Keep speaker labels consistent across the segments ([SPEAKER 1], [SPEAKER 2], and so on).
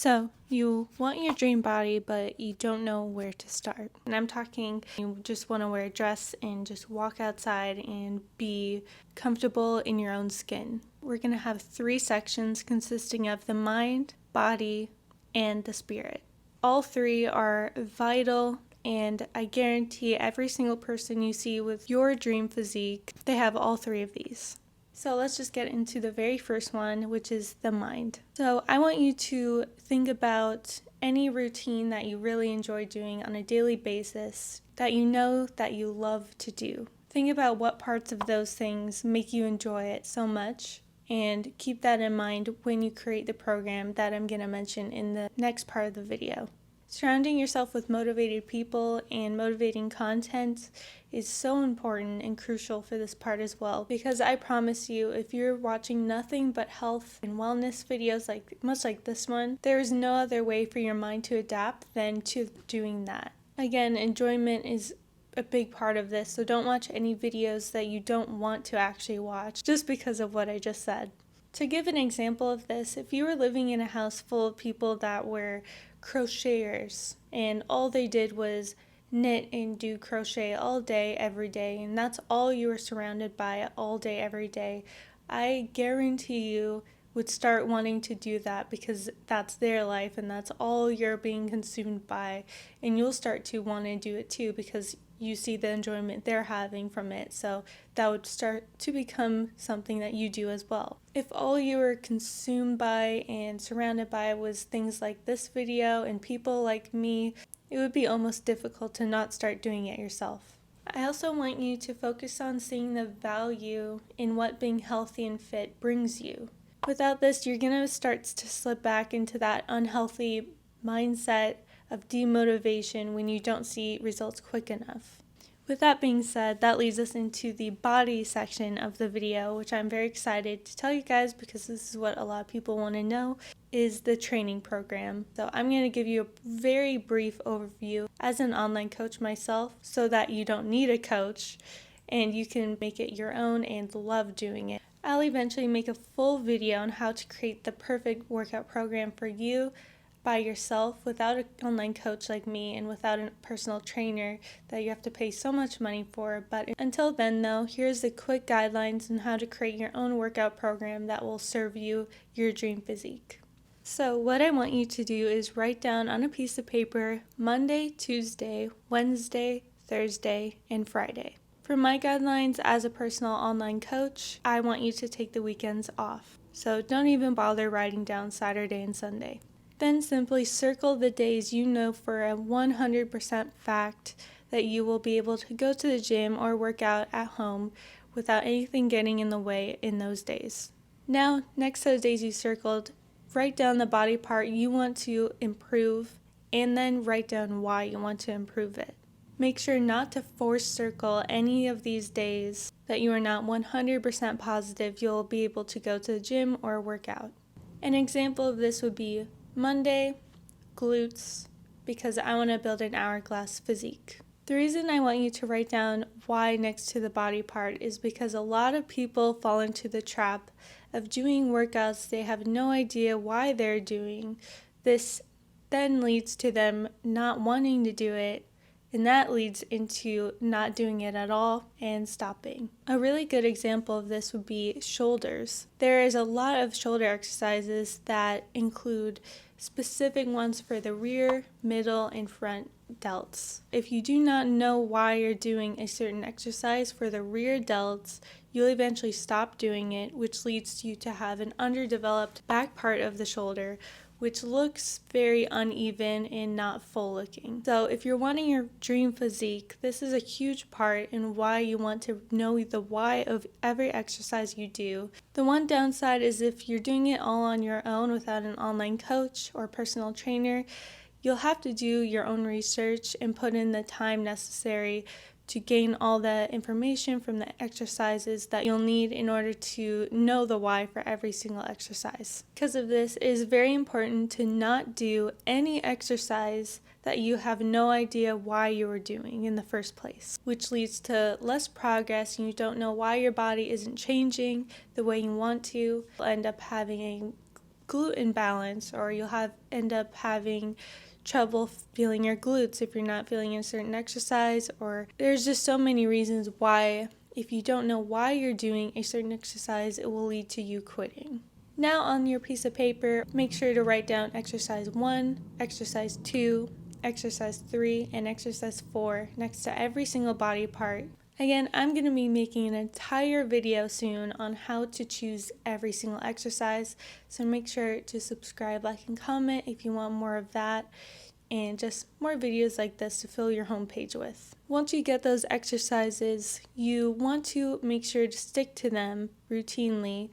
[SPEAKER 1] So, you want your dream body, but you don't know where to start. And I'm talking, you just want to wear a dress and just walk outside and be comfortable in your own skin. We're going to have 3 sections consisting of the mind, body, and the spirit. All 3 are vital, and I guarantee every single person you see with your dream physique, they have all 3 of these. So let's just get into the very first one, which is the mind. So I want you to think about any routine that you really enjoy doing on a daily basis that you know that you love to do. Think about what parts of those things make you enjoy it so much, and keep that in mind when you create the program that I'm going to mention in the next part of the video. Surrounding yourself with motivated people and motivating content is so important and crucial for this part as well, because I promise you, if you're watching nothing but health and wellness videos much like this one, there is no other way for your mind to adapt than to doing that. Again, enjoyment is a big part of this, so don't watch any videos that you don't want to actually watch just because of what I just said. To give an example of this, if you were living in a house full of people that were crocheters and all they did was knit and do crochet all day, every day, and that's all you were surrounded by all day, every day, I guarantee you would start wanting to do that because that's their life and that's all you're being consumed by, and you'll start to want to do it too because you see the enjoyment they're having from it, so that would start to become something that you do as well. If all you were consumed by and surrounded by was things like this video and people like me, it would be almost difficult to not start doing it yourself. I also want you to focus on seeing the value in what being healthy and fit brings you. Without this, you're going to start to slip back into that unhealthy mindset of demotivation when you don't see results quick enough. With that being said, that leads us into the body section of the video, which I'm very excited to tell you guys because this is what a lot of people want to know, is the training program. So I'm going to give you a very brief overview as an online coach myself so that you don't need a coach and you can make it your own and love doing it. I'll eventually make a full video on how to create the perfect workout program for you by yourself without an online coach like me and without a personal trainer that you have to pay so much money for. But until then though, here's the quick guidelines on how to create your own workout program that will serve you your dream physique. So what I want you to do is write down on a piece of paper Monday, Tuesday, Wednesday, Thursday, and Friday. For my guidelines as a personal online coach, I want you to take the weekends off. So don't even bother writing down Saturday and Sunday. Then simply circle the days you know for a 100% fact that you will be able to go to the gym or work out at home without anything getting in the way in those days. Now, next to the days you circled, write down the body part you want to improve and then write down why you want to improve it. Make sure not to force circle any of these days that you are not 100% positive you'll be able to go to the gym or work out. An example of this would be Monday, glutes, because I want to build an hourglass physique. The reason I want you to write down why next to the body part is because a lot of people fall into the trap of doing workouts they have no idea why they're doing. This then leads to them not wanting to do it, and that leads into not doing it at all and stopping. A really good example of this would be shoulders. There is a lot of shoulder exercises that include specific ones for the rear, middle, and front delts. If you do not know why you're doing a certain exercise for the rear delts, you'll eventually stop doing it, which leads you to have an underdeveloped back part of the shoulder, which looks very uneven and not full looking. So if you're wanting your dream physique, this is a huge part in why you want to know the why of every exercise you do. The one downside is if you're doing it all on your own without an online coach or personal trainer, you'll have to do your own research and put in the time necessary to gain all the information from the exercises that you'll need in order to know the why for every single exercise. Because of this, it is very important to not do any exercise that you have no idea why you are doing in the first place, which leads to less progress and you don't know why your body isn't changing the way you want to. You'll end up having a gluten balance, or end up having trouble feeling your glutes if you're not feeling a certain exercise, or there's just so many reasons why if you don't know why you're doing a certain exercise, it will lead to you quitting. Now on your piece of paper, make sure to write down exercise 1, exercise 2, exercise 3, and exercise 4 next to every single body part. Again, I'm going to be making an entire video soon on how to choose every single exercise, so make sure to subscribe, like, and comment if you want more of that, and just more videos like this to fill your homepage with. Once you get those exercises, you want to make sure to stick to them routinely.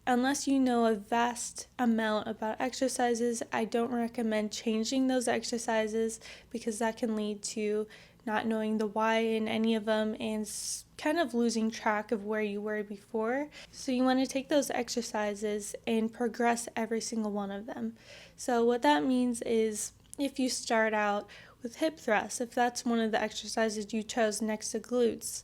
[SPEAKER 1] Unless you know a vast amount about exercises, I don't recommend changing those exercises because that can lead to not knowing the why in any of them and kind of losing track of where you were before. So you want to take those exercises and progress every single one of them. So what that means is if you start out with hip thrusts, if that's one of the exercises you chose next to glutes,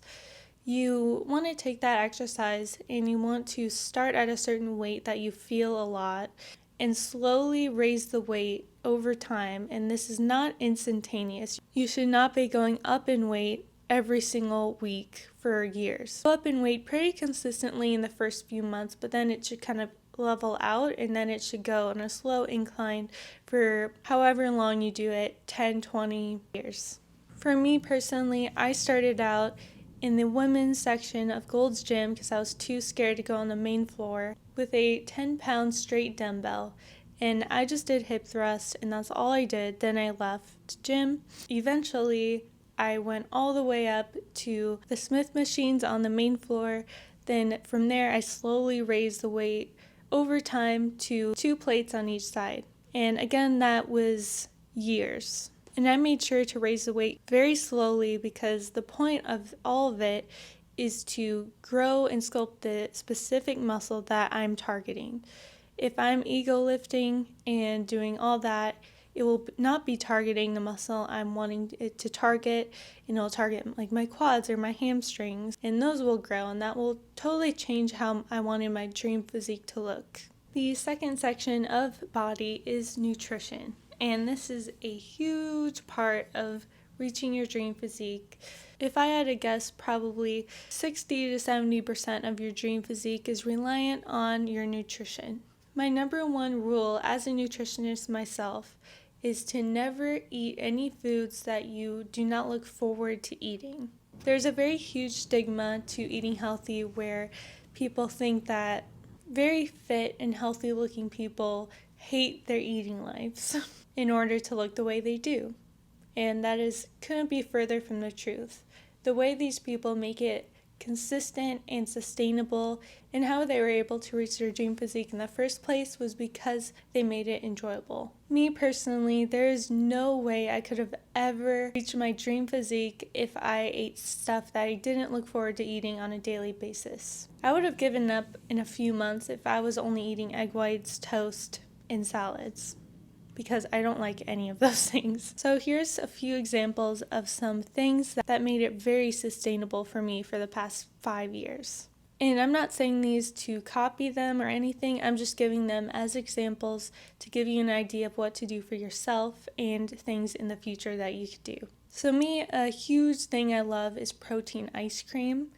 [SPEAKER 1] you want to take that exercise and you want to start at a certain weight that you feel a lot and slowly raise the weight over time. And this is not instantaneous. You should not be going up in weight every single week for years. Go up in weight pretty consistently in the first few months, but then it should kind of level out and then it should go on a slow incline for however long you do it, 10, 20 years. For me personally, I started out in the women's section of Gold's Gym because I was too scared to go on the main floor with a 10-pound straight dumbbell. And I just did hip thrust and that's all I did. Then I left gym. Eventually, I went all the way up to the Smith machines on the main floor. Then from there, I slowly raised the weight over time to 2 plates on each side. And again, that was years. And I made sure to raise the weight very slowly because the point of all of it is to grow and sculpt the specific muscle that I'm targeting. If I'm ego lifting and doing all that, it will not be targeting the muscle I'm wanting it to target, and it'll target like my quads or my hamstrings, and those will grow, and that will totally change how I wanted my dream physique to look. The second section of body is nutrition. And this is a huge part of reaching your dream physique. If I had to guess, probably 60 to 70% of your dream physique is reliant on your nutrition. My number one rule as a nutritionist myself is to never eat any foods that you do not look forward to eating. There's a very huge stigma to eating healthy where people think that very fit and healthy looking people hate their eating lives in order to look the way they do. And that couldn't be further from the truth. The way these people make it consistent and sustainable and how they were able to reach their dream physique in the first place was because they made it enjoyable. Me personally, there is no way I could have ever reached my dream physique if I ate stuff that I didn't look forward to eating on a daily basis. I would have given up in a few months if I was only eating egg whites, toast, and salads, because I don't like any of those things. So here's a few examples of some things that made it very sustainable for me for the past 5 years. And I'm not saying these to copy them or anything, I'm just giving them as examples to give you an idea of what to do for yourself and things in the future that you could do. So me, a huge thing I love is protein ice cream.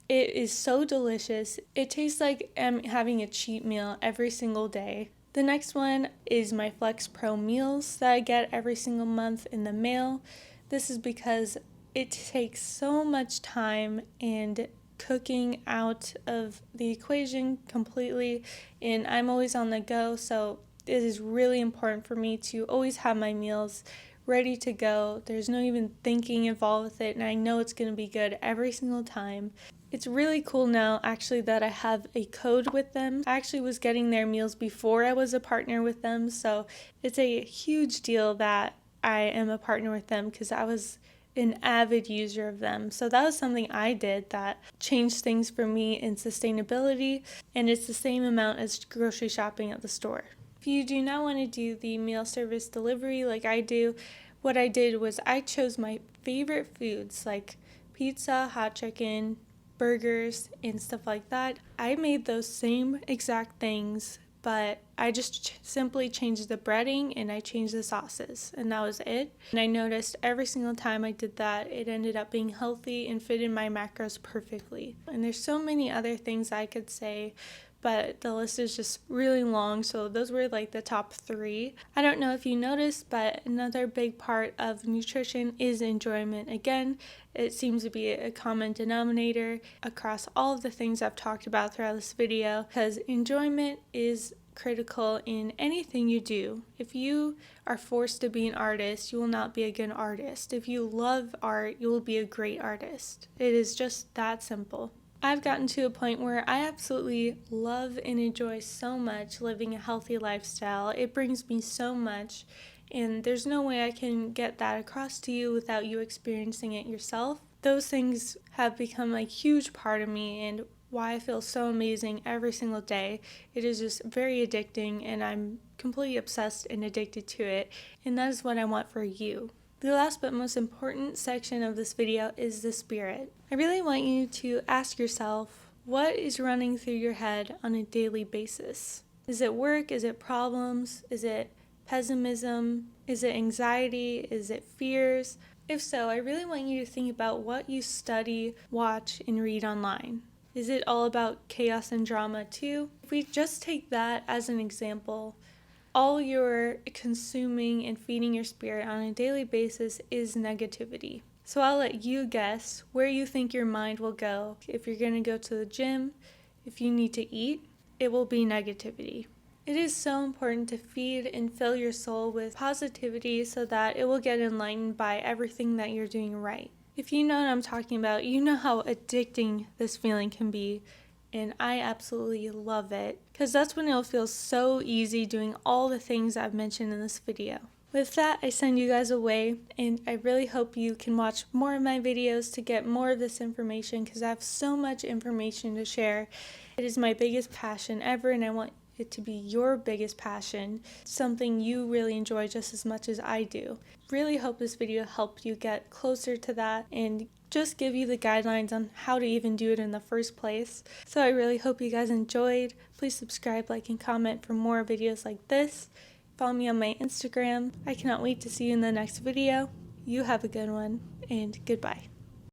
[SPEAKER 1] It is so delicious. It tastes like I'm having a cheat meal every single day. The next one is my Flex Pro meals that I get every single month in the mail. This is because it takes so much time and cooking out of the equation completely, and I'm always on the go, so it is really important for me to always have my meals ready to go. There's no even thinking involved with it, and I know it's going to be good every single time. It's really cool now, actually, that I have a code with them. I actually was getting their meals before I was a partner with them, so it's a huge deal that I am a partner with them because I was an avid user of them. So that was something I did that changed things for me in sustainability, and it's the same amount as grocery shopping at the store. If you do not want to do the meal service delivery like I do, what I did was I chose my favorite foods like pizza, hot chicken, burgers, and stuff like that. I made those same exact things but I just simply changed the breading and I changed the sauces, and that was it. And I noticed every single time I did that, it ended up being healthy and fit in my macros perfectly. And there's so many other things I could say, but the list is just really long, so those were like the top 3. I don't know if you noticed, but another big part of nutrition is enjoyment. Again, it seems to be a common denominator across all of the things I've talked about throughout this video, because enjoyment is critical in anything you do. If you are forced to be an artist, you will not be a good artist. If you love art, you will be a great artist. It is just that simple. I've gotten to a point where I absolutely love and enjoy so much living a healthy lifestyle. It brings me so much, and there's no way I can get that across to you without you experiencing it yourself. Those things have become a huge part of me and why I feel so amazing every single day. It is just very addicting, and I'm completely obsessed and addicted to it, and that is what I want for you. The last but most important section of this video is the spirit. I really want you to ask yourself, what is running through your head on a daily basis? Is it work? Is it problems? Is it pessimism? Is it anxiety? Is it fears? If so, I really want you to think about what you study, watch, and read online. Is it all about chaos and drama too? If we just take that as an example, all you're consuming and feeding your spirit on a daily basis is negativity. So I'll let you guess where you think your mind will go. If you're going to go to the gym, if you need to eat, it will be negativity. It is so important to feed and fill your soul with positivity so that it will get enlightened by everything that you're doing right. If you know what I'm talking about, you know how addicting this feeling can be. And I absolutely love it, because that's when it'll feel so easy doing all the things I've mentioned in this video. With that, I send you guys away, and I really hope you can watch more of my videos to get more of this information, because I have so much information to share. It is my biggest passion ever, and I want it to be your biggest passion, something you really enjoy just as much as I do. Really hope this video helped you get closer to that and just give you the guidelines on how to even do it in the first place. So I really hope you guys enjoyed. Please subscribe, like, and comment for more videos like this. Follow me on my Instagram. I cannot wait to see you in the next video. You have a good one, and goodbye.